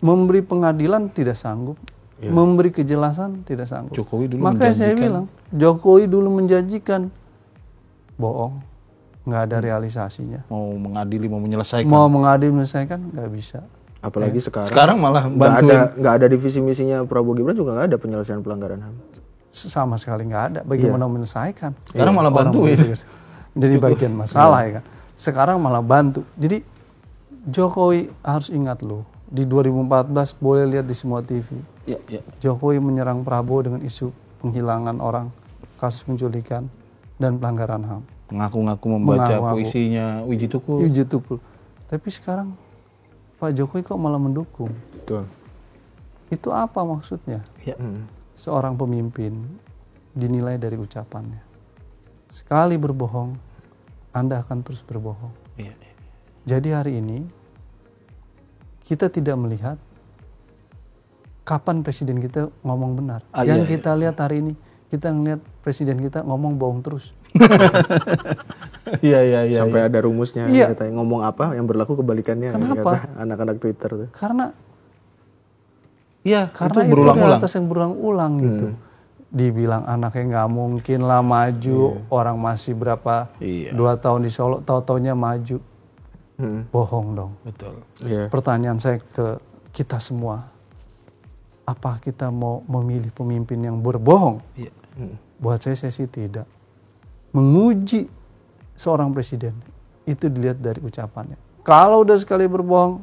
[SPEAKER 1] Memberi pengadilan tidak sanggup. Memberi kejelasan tidak sanggup. Makanya saya bilang, Jokowi dulu menjanjikan. Bohong. Nggak ada realisasinya.
[SPEAKER 2] Mau mengadili, mau menyelesaikan.
[SPEAKER 1] Nggak bisa.
[SPEAKER 3] Apalagi sekarang
[SPEAKER 2] malah
[SPEAKER 3] nggak ada divisi misinya Prabowo Gibran juga nggak ada penyelesaian pelanggaran HAM.
[SPEAKER 1] Sama sekali nggak ada. Bagaimana menyelesaikan?
[SPEAKER 2] Sekarang malah bantu ya.
[SPEAKER 1] Jadi bagian masalah ya kan. Sekarang malah bantu. Jadi Jokowi harus ingat loh. Di 2014 boleh lihat di semua TV. Jokowi menyerang Prabowo dengan isu penghilangan orang, kasus penculikan dan pelanggaran HAM.
[SPEAKER 2] Mengaku-ngaku membaca puisinya Wiji Tukul.
[SPEAKER 1] Tapi sekarang Pak Jokowi kok malah mendukung.
[SPEAKER 3] Betul.
[SPEAKER 1] Itu apa maksudnya?
[SPEAKER 2] Ya.
[SPEAKER 1] Seorang pemimpin dinilai dari ucapannya. Sekali berbohong, Anda akan terus berbohong.
[SPEAKER 2] Iya.
[SPEAKER 1] Jadi hari ini kita tidak melihat kapan presiden kita ngomong benar. Yang kita lihat hari ini, kita ngelihat presiden kita ngomong bohong terus.
[SPEAKER 2] Iya.
[SPEAKER 3] Sampai ada rumusnya
[SPEAKER 1] Iya.
[SPEAKER 3] katanya ngomong apa yang berlaku kebalikannya.
[SPEAKER 1] Kenapa?
[SPEAKER 3] Kata anak-anak Twitter tuh.
[SPEAKER 1] Karena
[SPEAKER 2] Itu
[SPEAKER 1] itu
[SPEAKER 2] berulang-ulang.
[SPEAKER 1] realitas yang berulang-ulang gitu. Dibilang anaknya nggak mungkin lah maju, orang masih berapa 2 tahun di Solo, tahu-taunya maju. Bohong dong.
[SPEAKER 2] Betul.
[SPEAKER 3] Iya.
[SPEAKER 1] Pertanyaan saya ke kita semua, apa kita mau memilih pemimpin yang berbohong?
[SPEAKER 2] Iya.
[SPEAKER 1] Buat saya sih tidak. Menguji seorang presiden itu dilihat dari ucapannya. Kalau udah sekali berbohong,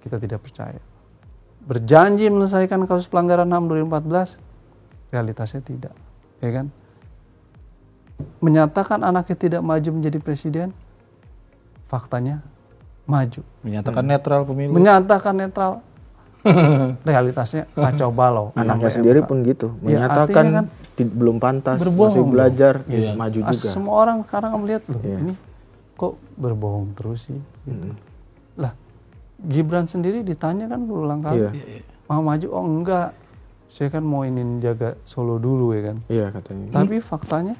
[SPEAKER 1] kita tidak percaya. Berjanji menyelesaikan kasus pelanggaran HAM 2014, realitasnya tidak, ya kan? Menyatakan anaknya tidak maju menjadi presiden, faktanya maju.
[SPEAKER 2] Menyatakan netral pemilu.
[SPEAKER 1] Menyatakan netral, realitasnya kacau balau.
[SPEAKER 3] Anaknya
[SPEAKER 1] Sampai
[SPEAKER 3] sendiri
[SPEAKER 1] MK.
[SPEAKER 3] pun gitu.
[SPEAKER 1] Ya,
[SPEAKER 3] Menyatakan
[SPEAKER 1] artinya kan
[SPEAKER 3] belum pantas,
[SPEAKER 1] berbohong
[SPEAKER 3] masih
[SPEAKER 1] dong.
[SPEAKER 3] belajar,
[SPEAKER 2] Iya.
[SPEAKER 3] maju juga.
[SPEAKER 1] Semua orang sekarang melihat loh,
[SPEAKER 3] Iya.
[SPEAKER 1] ini kok berbohong terus sih. Gitu. Lah, Gibran sendiri ditanya kan berulang kali,
[SPEAKER 3] Iya.
[SPEAKER 1] mau maju? Oh enggak, saya kan mau ini jaga Solo dulu ya kan.
[SPEAKER 3] Iya katanya.
[SPEAKER 1] Tapi faktanya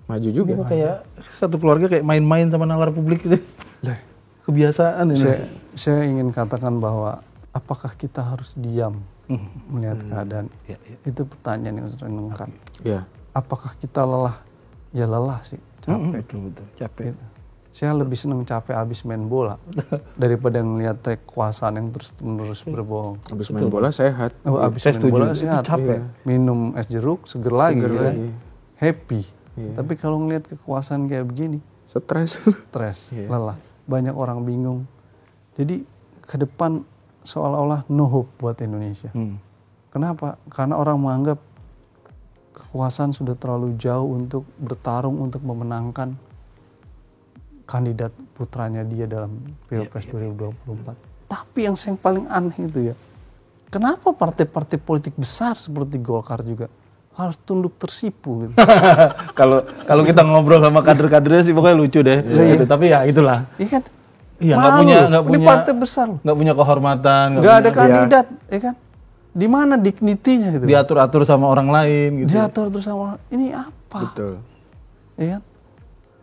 [SPEAKER 3] Maju juga.
[SPEAKER 2] Ini kayak satu keluarga kayak main-main sama nalar publik gitu. Kebiasaan ini.
[SPEAKER 1] saya ingin katakan bahwa apakah kita harus diam melihat keadaan? Itu pertanyaan yang saya renungkan.
[SPEAKER 3] Iya.
[SPEAKER 1] Apakah kita lelah? Ya lelah sih, capek.
[SPEAKER 2] Betul. Capek.
[SPEAKER 1] Gitu. Saya lebih senang capek habis main bola daripada ngelihat trik kekuasaan yang terus-menerus berbohong.
[SPEAKER 3] Habis main bola sehat.
[SPEAKER 1] Oh, habis
[SPEAKER 2] Saya
[SPEAKER 1] main
[SPEAKER 2] setuju.
[SPEAKER 1] bola
[SPEAKER 2] Itu
[SPEAKER 1] sehat.
[SPEAKER 2] capek.
[SPEAKER 1] Minum es jeruk seger lagi,
[SPEAKER 3] Seger
[SPEAKER 1] ya.
[SPEAKER 3] lagi.
[SPEAKER 1] Happy. Tapi kalau ngelihat kekuasaan kayak begini,
[SPEAKER 3] Stres.
[SPEAKER 1] stres, lelah. Banyak orang bingung. Jadi ke depan seolah-olah no hope buat Indonesia. Kenapa? Karena orang menganggap kekuasaan sudah terlalu jauh untuk bertarung untuk memenangkan kandidat putranya dia dalam Pilpres 2024. Tapi yang paling aneh itu ya, kenapa partai-partai politik besar seperti Golkar juga harus tunduk tersipu gitu.
[SPEAKER 2] Kalau kita ngobrol sama kader-kadernya sih pokoknya lucu deh. Gitu. Tapi ya itulah.
[SPEAKER 1] Iya kan?
[SPEAKER 2] Iya,
[SPEAKER 1] Malu.
[SPEAKER 2] nggak
[SPEAKER 1] Ini
[SPEAKER 2] punya
[SPEAKER 1] partai besar loh.
[SPEAKER 2] nggak punya kehormatan,
[SPEAKER 1] Nggak ada kandidat, ya kan? Di mana dignity-nya gitu?
[SPEAKER 2] diatur-atur sama orang lain gitu.
[SPEAKER 1] Diatur terus sama ini apa?
[SPEAKER 3] Betul.
[SPEAKER 1] Ya kan?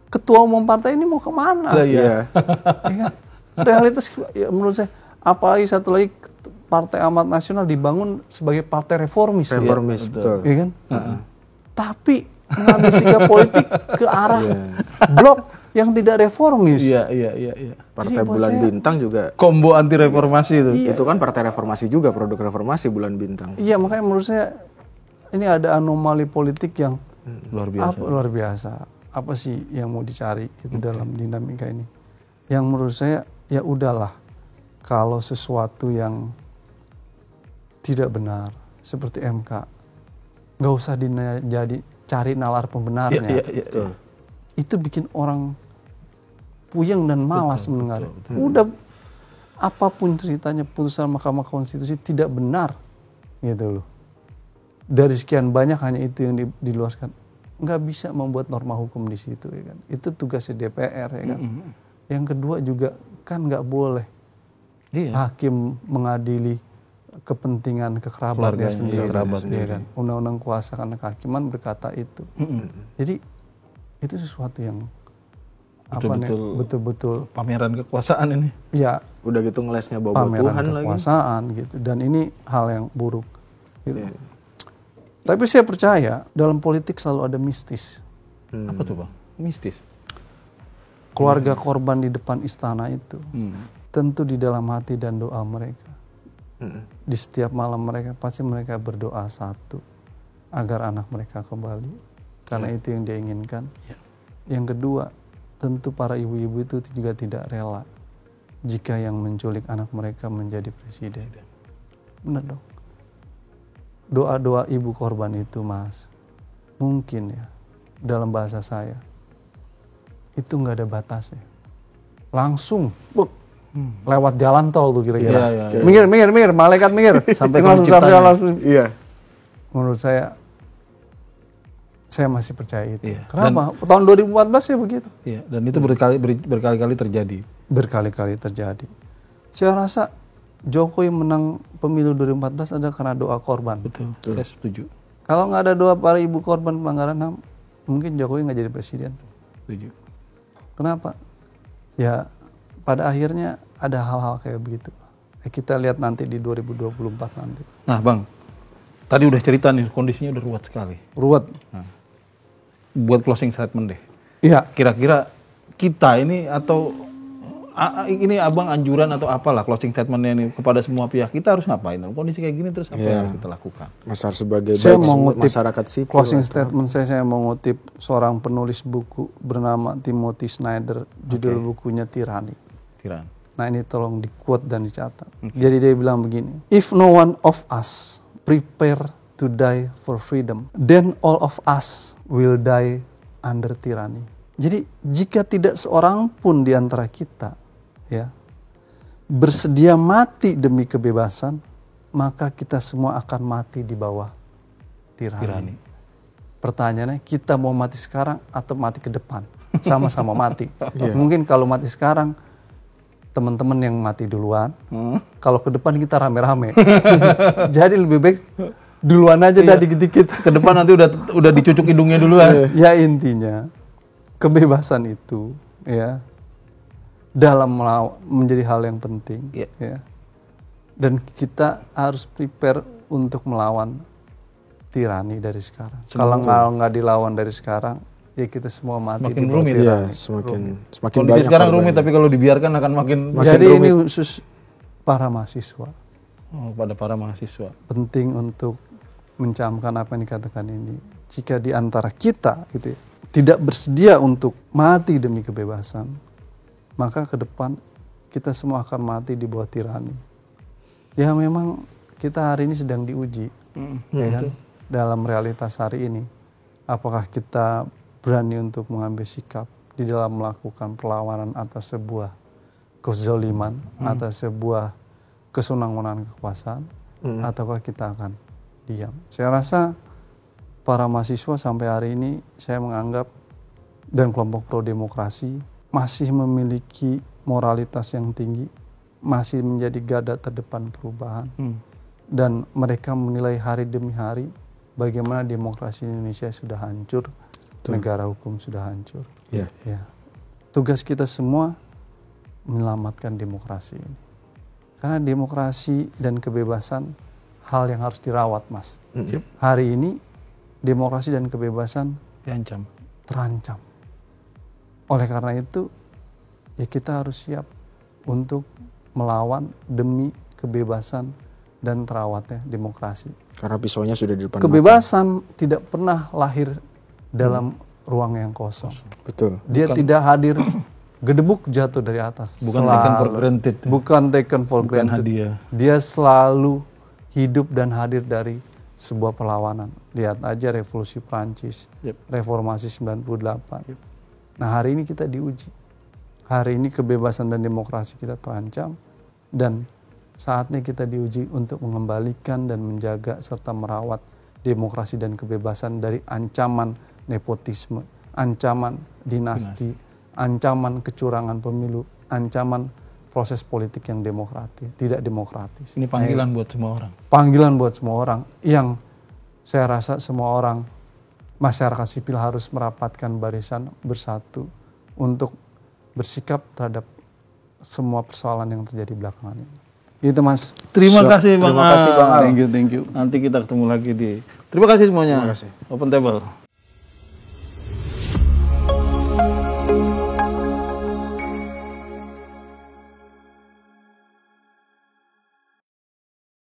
[SPEAKER 1] Ketua umum partai ini mau kemana?
[SPEAKER 3] Iya.
[SPEAKER 1] Ya kan? Realitas ya, menurut saya, apalagi satu lagi Partai Amanat Nasional dibangun sebagai partai reformis.
[SPEAKER 3] Reformis, betul.
[SPEAKER 1] Ya kan? Tapi mengambil sikap politik ke arah blok yang tidak reformis.
[SPEAKER 2] Iya.
[SPEAKER 3] Partai
[SPEAKER 1] Jadi buat
[SPEAKER 3] Bulan
[SPEAKER 1] saya-
[SPEAKER 3] Bintang juga.
[SPEAKER 2] Combo anti reformasi itu.
[SPEAKER 3] Itu kan partai reformasi juga, produk reformasi Bulan Bintang.
[SPEAKER 1] Iya, makanya menurut saya ini ada anomali politik yang
[SPEAKER 2] Luar biasa.
[SPEAKER 1] luar biasa. Apa sih yang mau dicari gitu dalam dinamika ini? Yang menurut saya ya udahlah, kalau sesuatu yang tidak benar seperti MK, nggak usah cari nalar pembenarnya.
[SPEAKER 3] Betul.
[SPEAKER 1] Itu bikin orang puyeng dan malas mendengar. Udah apapun ceritanya putusan Mahkamah Konstitusi tidak benar, gitu loh. Dari sekian banyak hanya itu yang diluaskan. Nggak bisa membuat norma hukum di situ, ya kan? Itu tugasnya DPR, ya kan? Yang kedua juga kan nggak boleh hakim mengadili kepentingan kekerabatnya
[SPEAKER 2] Keluarganya,
[SPEAKER 1] sendiri,
[SPEAKER 2] kerabatnya,
[SPEAKER 1] ya kan? Undang-undang kuasa kehakiman berkata itu. Jadi itu sesuatu yang betul-betul
[SPEAKER 2] pameran kekuasaan ini.
[SPEAKER 1] ya
[SPEAKER 3] Udah gitu ngelesnya bawa
[SPEAKER 1] pameran
[SPEAKER 3] Tuhan lagi.
[SPEAKER 1] kekuasaan gitu, dan ini hal yang buruk gitu. Tapi saya percaya dalam politik selalu ada mistis.
[SPEAKER 2] Apa tuh Bang? Mistis.
[SPEAKER 1] Keluarga korban di depan istana itu tentu di dalam hati dan doa mereka, di setiap malam mereka berdoa satu, agar anak mereka kembali, karena itu yang dia inginkan. Yang kedua, tentu para ibu-ibu itu juga tidak rela jika yang menculik anak mereka menjadi presiden. Benar dong. Doa-doa ibu korban itu, Mas, mungkin ya, dalam bahasa saya, itu nggak ada batasnya. Langsung, lewat jalan tol tuh kira-kira.
[SPEAKER 2] Iya.
[SPEAKER 1] Minggir, malaikat minggir.
[SPEAKER 2] Sampai ke
[SPEAKER 1] langsung
[SPEAKER 2] penciptanya.
[SPEAKER 1] langsung.
[SPEAKER 3] Iya.
[SPEAKER 1] Menurut saya masih percaya itu.
[SPEAKER 2] Iya.
[SPEAKER 1] Kenapa? Tahun 2014 ya begitu.
[SPEAKER 2] Iya, dan itu berkali-kali terjadi.
[SPEAKER 1] Berkali-kali terjadi. Saya rasa Jokowi menang pemilu 2014 ada karena doa korban.
[SPEAKER 2] Betul. Saya setuju.
[SPEAKER 1] Kalau nggak ada doa para ibu korban pelanggaran HAM, mungkin Jokowi nggak jadi presiden.
[SPEAKER 2] Setuju.
[SPEAKER 1] Kenapa? Ya pada akhirnya ada hal-hal kayak begitu. Kita lihat nanti di 2024 nanti.
[SPEAKER 2] Nah, Bang, tadi udah cerita nih kondisinya udah ruwet sekali.
[SPEAKER 1] Ruwet.
[SPEAKER 2] Nah, buat closing statement deh.
[SPEAKER 1] Iya.
[SPEAKER 2] Kira-kira kita ini atau ini Abang anjuran atau apalah closing statementnya ini kepada semua pihak, kita harus ngapain? Kondisi kayak gini terus apa yang harus kita lakukan?
[SPEAKER 3] Masar sebagai
[SPEAKER 1] Saya mau ngutip
[SPEAKER 3] masyarakat sipil.
[SPEAKER 1] Closing statement saya mau ngutip seorang penulis buku bernama Timothy Snyder, judul bukunya Tirani.
[SPEAKER 2] Tiran.
[SPEAKER 1] Nah ini tolong di-quote dan dicatat. Jadi dia bilang begini, if no one of us prepare to die for freedom, then all of us will die under tyranny. Jadi jika tidak seorang pun di antara kita ya bersedia mati demi kebebasan, maka kita semua akan mati di bawah tirani. Pertanyaannya, kita mau mati sekarang atau mati ke depan? Sama-sama mati. Mungkin kalau mati sekarang teman-teman yang mati duluan, kalau ke depan kita rame-rame. Jadi lebih baik duluan aja dah dikit-dikit.
[SPEAKER 2] Ke depan nanti udah dicucuk hidungnya duluan.
[SPEAKER 1] Ya intinya kebebasan itu ya dalam menjadi hal yang penting ya. Dan kita harus prepare untuk melawan tirani dari sekarang. Kalau nggak dilawan dari sekarang, ya kita semua mati
[SPEAKER 2] Makin
[SPEAKER 1] di bawah
[SPEAKER 2] rumit.
[SPEAKER 1] tirani.
[SPEAKER 3] Ya, semakin
[SPEAKER 2] Kondisi
[SPEAKER 3] banyak
[SPEAKER 2] sekarang
[SPEAKER 3] korbannya.
[SPEAKER 2] rumit, tapi kalau dibiarkan akan makin
[SPEAKER 1] Jadi
[SPEAKER 2] rumit.
[SPEAKER 1] ini khusus para mahasiswa.
[SPEAKER 2] Pada para mahasiswa.
[SPEAKER 1] Penting untuk mencamkan apa yang dikatakan ini. Jika di antara kita gitu ya, tidak bersedia untuk mati demi kebebasan, maka ke depan kita semua akan mati di bawah tirani. Ya memang kita hari ini sedang diuji, ya kan? Dalam realitas hari ini, apakah kita berani untuk mengambil sikap di dalam melakukan perlawanan atas sebuah kezaliman, atas sebuah kesenangan kekuasaan, ataukah kita akan diam? Saya rasa para mahasiswa sampai hari ini saya menganggap dan kelompok pro demokrasi masih memiliki moralitas yang tinggi, masih menjadi garda terdepan perubahan, dan mereka menilai hari demi hari bagaimana demokrasi Indonesia sudah hancur, negara hukum sudah hancur.
[SPEAKER 3] Ya.
[SPEAKER 1] Ya. Tugas kita semua menyelamatkan demokrasi ini, karena demokrasi dan kebebasan hal yang harus dirawat, Mas. Hari ini demokrasi dan kebebasan
[SPEAKER 2] Diancam.
[SPEAKER 1] terancam. Oleh karena itu, ya kita harus siap untuk melawan demi kebebasan dan terawatnya demokrasi.
[SPEAKER 3] Karena pisaunya sudah di depan
[SPEAKER 1] Kebebasan tidak pernah lahir dalam ruang yang kosong.
[SPEAKER 3] Betul.
[SPEAKER 1] Dia tidak hadir gedebuk jatuh dari atas.
[SPEAKER 2] Bukan taken for granted.
[SPEAKER 1] Bukan taken for
[SPEAKER 2] Bukan
[SPEAKER 1] granted.
[SPEAKER 2] hadiah.
[SPEAKER 1] Dia selalu hidup dan hadir dari sebuah perlawanan. Lihat aja revolusi Prancis, reformasi 98. Nah hari ini kita diuji. Hari ini kebebasan dan demokrasi kita terancam, dan saatnya kita diuji untuk mengembalikan dan menjaga serta merawat demokrasi dan kebebasan dari ancaman nepotisme, ancaman dinasti, ancaman kecurangan pemilu, ancaman proses politik yang tidak demokratis.
[SPEAKER 2] Ini panggilan buat semua orang.
[SPEAKER 1] Panggilan buat semua orang yang saya rasa semua orang masyarakat sipil harus merapatkan barisan bersatu untuk bersikap terhadap semua persoalan yang terjadi belakangan ini. Gitu Mas.
[SPEAKER 2] Terima kasih Bang
[SPEAKER 3] Terima kasih Bang Al.
[SPEAKER 2] Thank you. Nanti kita ketemu lagi di. Terima kasih semuanya.
[SPEAKER 3] Terima kasih.
[SPEAKER 2] Open Table.